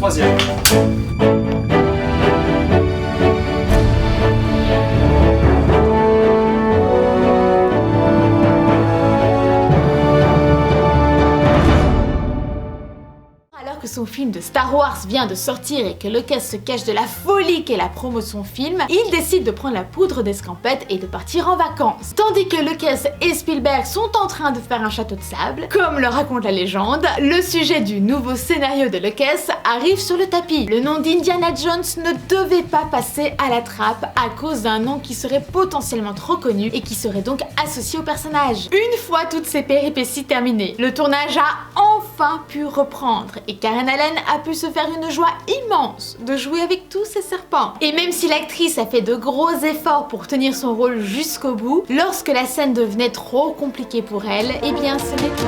troisième. Alors que son film de Star Wars vient de sortir et que Lucas se cache de la folie qu'est la promo de son film, il décide de prendre la poudre d'escampette et de partir en vacances. Tandis que Lucas et Spielberg sont en train de faire un château de sable, comme le raconte la légende, le sujet du nouveau scénario de Lucas arrive sur le tapis. Le nom d'Indiana Jones ne devait pas passer à la trappe à cause d'un nom qui serait potentiellement trop connu et qui serait donc associé au personnage. Une fois toutes ces péripéties terminées, le tournage a enfin pu reprendre et Karen Allen a pu se faire une joie immense de jouer avec tous ces serpents. Et même si l'actrice a fait de gros efforts pour tenir son rôle jusqu'au bout, lorsque la scène devenait trop compliquée pour elle, eh bien ce n'est tout.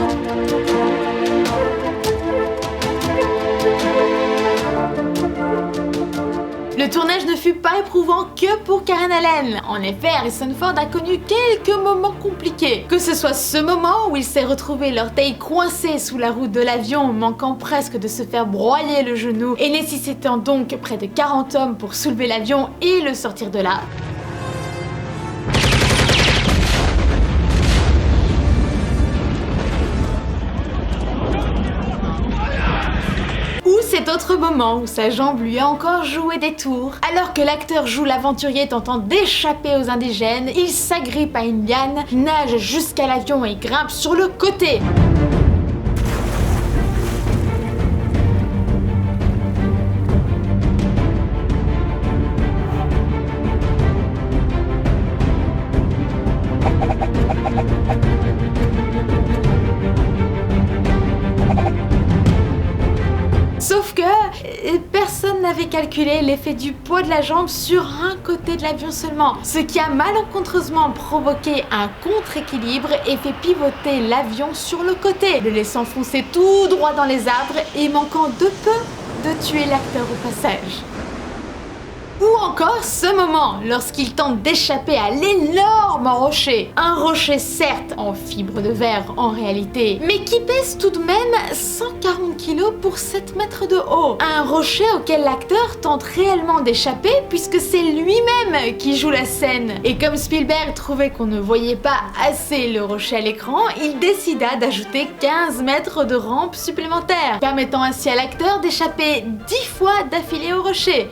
Le tournage ne fut pas éprouvant que pour Karen Allen. En effet, Harrison Ford a connu quelques moments compliqués. Que ce soit ce moment où il s'est retrouvé l'orteil coincé sous la roue de l'avion, manquant presque de se faire broyer le genou et nécessitant donc près de 40 hommes pour soulever l'avion et le sortir de là. Cet autre moment où sa jambe lui a encore joué des tours. Alors que l'acteur joue l'aventurier tentant d'échapper aux indigènes, il s'agrippe à une liane, nage jusqu'à l'avion et grimpe sur le côté. Sauf que personne n'avait calculé l'effet du poids de la jambe sur un côté de l'avion seulement, ce qui a malencontreusement provoqué un contre-équilibre et fait pivoter l'avion sur le côté, le laissant foncer tout droit dans les arbres et manquant de peu de tuer l'acteur au passage. Ou encore ce moment, lorsqu'il tente d'échapper à l'énorme rocher. Un rocher certes en fibre de verre en réalité, mais qui pèse tout de même 140 kg pour 7 mètres de haut. Un rocher auquel l'acteur tente réellement d'échapper puisque c'est lui-même qui joue la scène. Et comme Spielberg trouvait qu'on ne voyait pas assez le rocher à l'écran, il décida d'ajouter 15 mètres de rampe supplémentaire, permettant ainsi à l'acteur d'échapper 10 fois d'affilée au rocher.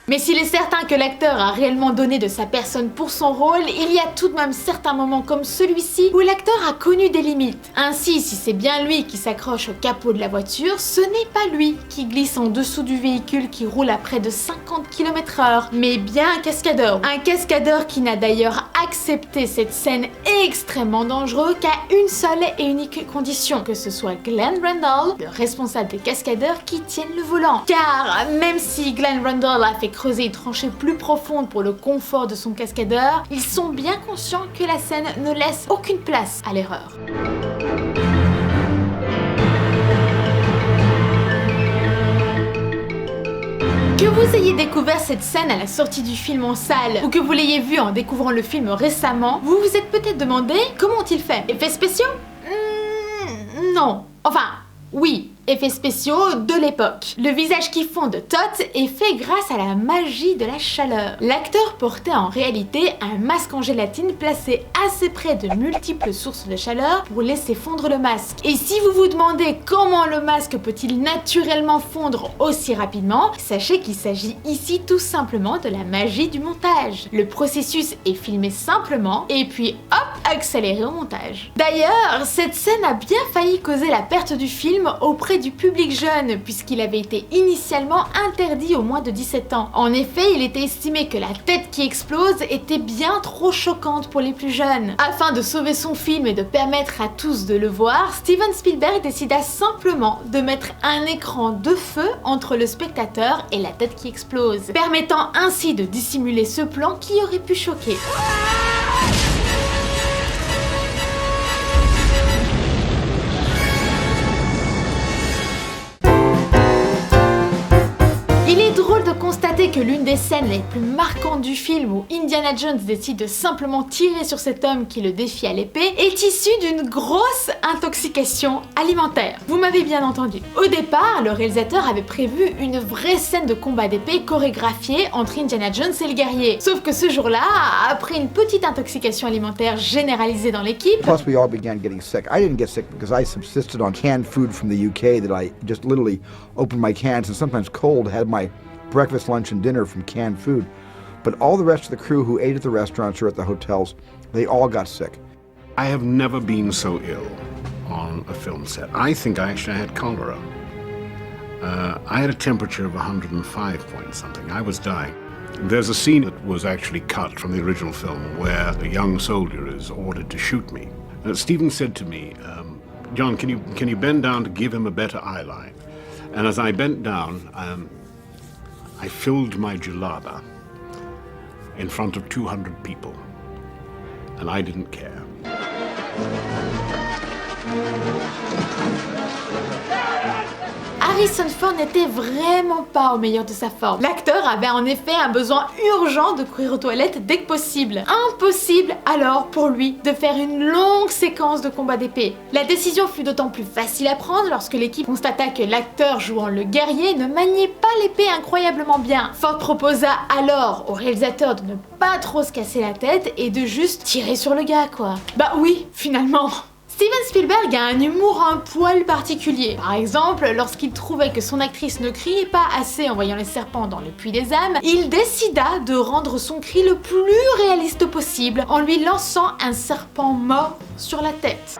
Mais s'il est certain que l'acteur a réellement donné de sa personne pour son rôle, il y a tout de même certains moments comme celui-ci où l'acteur a connu des limites. Ainsi, si c'est bien lui qui s'accroche au capot de la voiture, ce n'est pas lui qui glisse en dessous du véhicule qui roule à près de 50 km/h, mais bien un cascadeur. Un cascadeur qui n'a d'ailleurs accepté cette scène extrêmement dangereuse qu'à une seule et unique condition, que ce soit Glenn Randall, le responsable des cascadeurs, qui tienne le volant. Car même si Glenn Randall a fait creuser une tranchée plus profonde pour le confort de son cascadeur, ils sont bien conscients que la scène ne laisse aucune place à l'erreur. Que vous ayez découvert cette scène à la sortie du film en salle ou que vous l'ayez vue en découvrant le film récemment, vous vous êtes peut-être demandé comment ont-ils fait? Effets spéciaux? Non. Enfin, oui. Effets spéciaux de l'époque. Le visage qui fond de Toth est fait grâce à la magie de la chaleur. L'acteur portait en réalité un masque en gélatine placé assez près de multiples sources de chaleur pour laisser fondre le masque. Et si vous vous demandez comment le masque peut-il naturellement fondre aussi rapidement, sachez qu'il s'agit ici tout simplement de la magie du montage. Le processus est filmé simplement et puis hop, accéléré au montage. D'ailleurs, cette scène a bien failli causer la perte du film auprès du public jeune puisqu'il avait été initialement interdit aux moins de 17 ans. En effet, il était estimé que la tête qui explose était bien trop choquante pour les plus jeunes. Afin de sauver son film et de permettre à tous de le voir, Steven Spielberg décida simplement de mettre un écran de feu entre le spectateur et la tête qui explose, permettant ainsi de dissimuler ce plan qui aurait pu choquer. que l'une des scènes les plus marquantes du film où Indiana Jones décide de simplement tirer sur cet homme qui le défie à l'épée est issue d'une grosse intoxication alimentaire. Vous m'avez bien entendu. Au départ, le réalisateur avait prévu une vraie scène de combat d'épée chorégraphiée entre Indiana Jones et le guerrier. Sauf que ce jour-là, après une petite intoxication alimentaire généralisée dans l'équipe... Plus, we all began getting sick. I didn't get sick because I subsisted on canned food from the UK that I just literally opened my cans and sometimes cold had my breakfast, lunch, and dinner from canned food. But all the rest of the crew who ate at the restaurants or at the hotels, they all got sick. I have never been so ill on a film set. I think I actually had cholera. I had a temperature of 105 point something. I was dying. There's a scene that was actually cut from the original film where a young soldier is ordered to shoot me. Stephen said to me, John, can you bend down to give him a better eye line? And as I bent down, I filled my jalaba in front of 200 people, and I didn't care. Harrison Ford n'était vraiment pas au meilleur de sa forme. L'acteur avait en effet un besoin urgent de courir aux toilettes dès que possible. Impossible alors pour lui de faire une longue séquence de combat d'épée. La décision fut d'autant plus facile à prendre lorsque l'équipe constata que l'acteur jouant le guerrier ne maniait pas l'épée incroyablement bien. Ford proposa alors au réalisateur de ne pas trop se casser la tête et de juste tirer sur le gars quoi. Bah oui, finalement. Steven Spielberg a un humour un poil particulier. Par exemple, lorsqu'il trouvait que son actrice ne criait pas assez en voyant les serpents dans le puits des âmes, il décida de rendre son cri le plus réaliste possible en lui lançant un serpent mort sur la tête.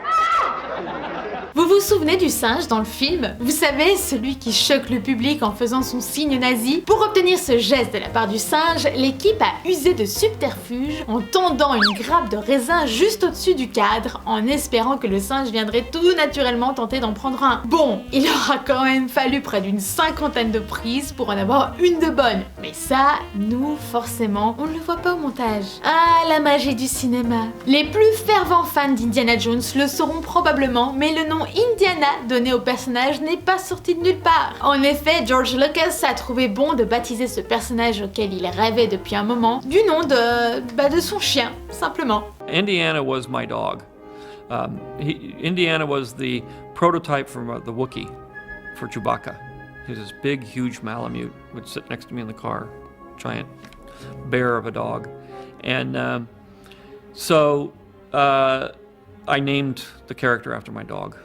Vous vous souvenez du singe dans le film? Vous savez, celui qui choque le public en faisant son signe nazi? Pour obtenir ce geste de la part du singe, l'équipe a usé de subterfuge en tendant une grappe de raisin juste au-dessus du cadre, en espérant que le singe viendrait tout naturellement tenter d'en prendre un. Bon, il aura quand même fallu près d'une 50aine de prises pour en avoir une de bonne. Mais ça, nous, forcément, on ne le voit pas au montage. Ah, la magie du cinéma. Les plus fervents fans d'Indiana Jones le sauront probablement, mais le nom Indiana donné au personnage n'est pas sorti de nulle part. En effet, George Lucas a trouvé bon de baptiser ce personnage auquel il rêvait depuis un moment du nom de son chien, simplement. Indiana was my dog. Indiana was the prototype from the Wookiee for Chewbacca. He's this big, huge Malamute would sit next to me in the car, giant bear of a dog, and so I named the character after my dog.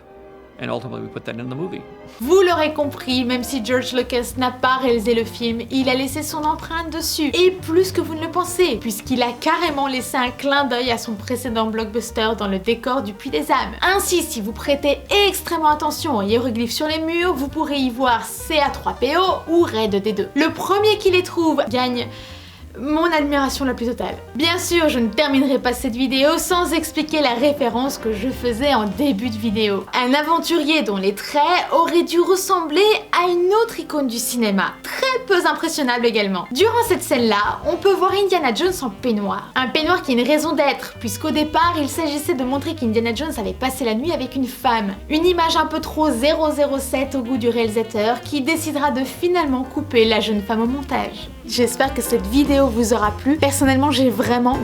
And ultimately we put that in the movie. Vous l'aurez compris, même si George Lucas n'a pas réalisé le film, il a laissé son empreinte dessus. Et plus que vous ne le pensez, puisqu'il a carrément laissé un clin d'œil à son précédent blockbuster dans le décor du Puits des âmes. Ainsi, si vous prêtez extrêmement attention aux hiéroglyphes sur les murs, vous pourrez y voir CA3PO ou Ray 2D2. Le premier qui les trouve gagne mon admiration la plus totale. Bien sûr, je ne terminerai pas cette vidéo sans expliquer la référence que je faisais en début de vidéo. Un aventurier dont les traits auraient dû ressembler à une autre icône du cinéma, très peu impressionnable également. Durant cette scène-là, on peut voir Indiana Jones en peignoir. Un peignoir qui a une raison d'être, puisqu'au départ, il s'agissait de montrer qu'Indiana Jones avait passé la nuit avec une femme. Une image un peu trop 007 au goût du réalisateur qui décidera de finalement couper la jeune femme au montage. J'espère que cette vidéo vous aura plu. Personnellement, j'ai vraiment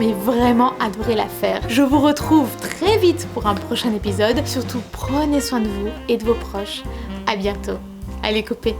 adoré la faire. Je vous retrouve très vite pour un prochain épisode. Surtout, prenez soin de vous et de vos proches. À bientôt. Allez, coupez.